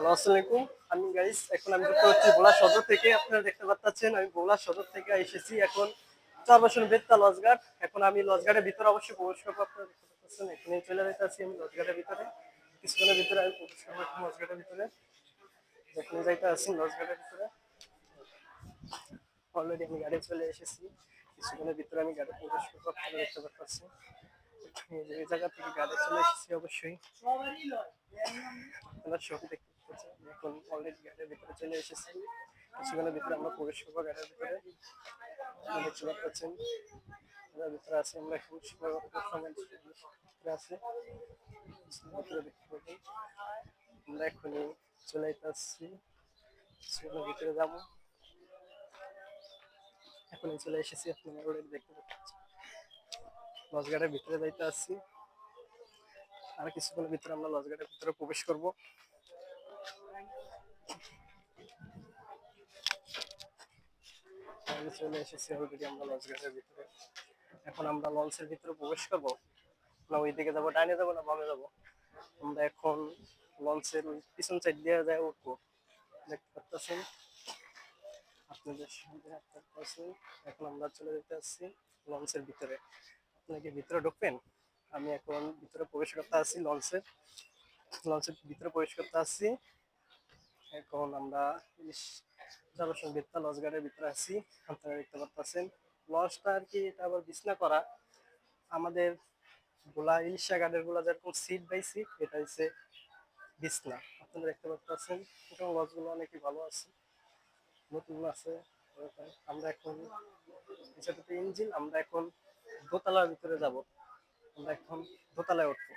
Hello, আসসালামু আলাইকুম। এখন আমি যুক্ত হচ্ছি ভোলা সদর থেকে। আপনারা দেখতে পাচ্ছেন আমি ভোলা সদর থেকে এসেছি এখন ৪ বছর বেত্তা লঞ্চঘাট। এখন আমি লঞ্চঘাটের ভিতরে অবশ্যই প্রবেশ করবো। আপনারা দেখতে পাচ্ছেন এখানে চলে যাইতেছি আমি লঞ্চঘাটের ভিতরে। কিছুক্ষণের ভিতরে আমি প্রবেশ করবো এখন লঞ্চঘাটের ভিতরে। এখানে যাইতে আছি লঞ্চঘাটের ভিতরে। অলরেডি আমি গাড়ি চলে এসেছি। কিছুক্ষণের ভিতরে আমি গাড়ি প্রবেশ করবো। আপনারা দেখতে পাচ্ছেন এই জায়গা থেকে গাড়ি চলে এসেছি অবশ্যই। আপনারা ছবি দেখতে পাচ্ছেন এখন অলরেডি গাড়ির ভিতরে চলে এসেছি। কিছুক্ষণের ভিতরে আমরা প্রবেশ করবো গাড়ির ভিতরে। আপনারা দেখতে পাচ্ছেন গাড়ির ভিতরে আছি আমরা এখন ভিতরে আছি ভিতরে দেখতে পাবেন। আমরা এখনই চলে যেতে আসছি কিছুক্ষণের ভিতরে যাবো। এখনই চলে এসেছি আপনারা অলরেডি দেখতে পাচ্ছেন লঞ্চঘাটের ভিতরে যাইতে আসছি। আর কিছুক্ষণের ভিতরে আমরা লঞ্চঘাটের ভিতরে প্রবেশ করবো। চলে এসেছি অলরেডি আমরা লঞ্চঘাটের ভিতরে। এখন আমরা লঞ্চের ভিতরে প্রবেশ করবো না ওই দিকে যাবো, ডাইনে যাবো না বামে যাবো। আমরা এখন লঞ্চের ওই পিছন সাইড দিয়ে যায় উঠবো। দেখতে পাচ্ছেন আপনাদের সামনে আপনার পাশে এখন আমরা চলে যেতে আসছি লঞ্চের ভিতরে। আপনাকে ভিতরে ঢুকবেন? আমি এখন ভিতরে প্রবেশ করতে আসছি লঞ্চের ভিতরে প্রবেশ করতে আসছি। এখন আমরা জলসন বেত্তা লঞ্চঘাটের ভিতরে আছি। আপনারা দেখতে পাচ্ছেন লঞ্চটা আর কি এটা আবার বিছনা করা। আমাদের ভোলা ইলিশা গার্ডের গুলা যেরকম সিট বাই সিট, এটা হচ্ছে বিছনা। আপনারা দেখতে পাচ্ছেন এবং লঞ্চগুলো অনেকই ভালো আছে, নতুন আছে। আমরা এখন ইঞ্জিন আমরা এখন দোতলার ভিতরে যাব। আমরা এখন দোতলায় উঠবো।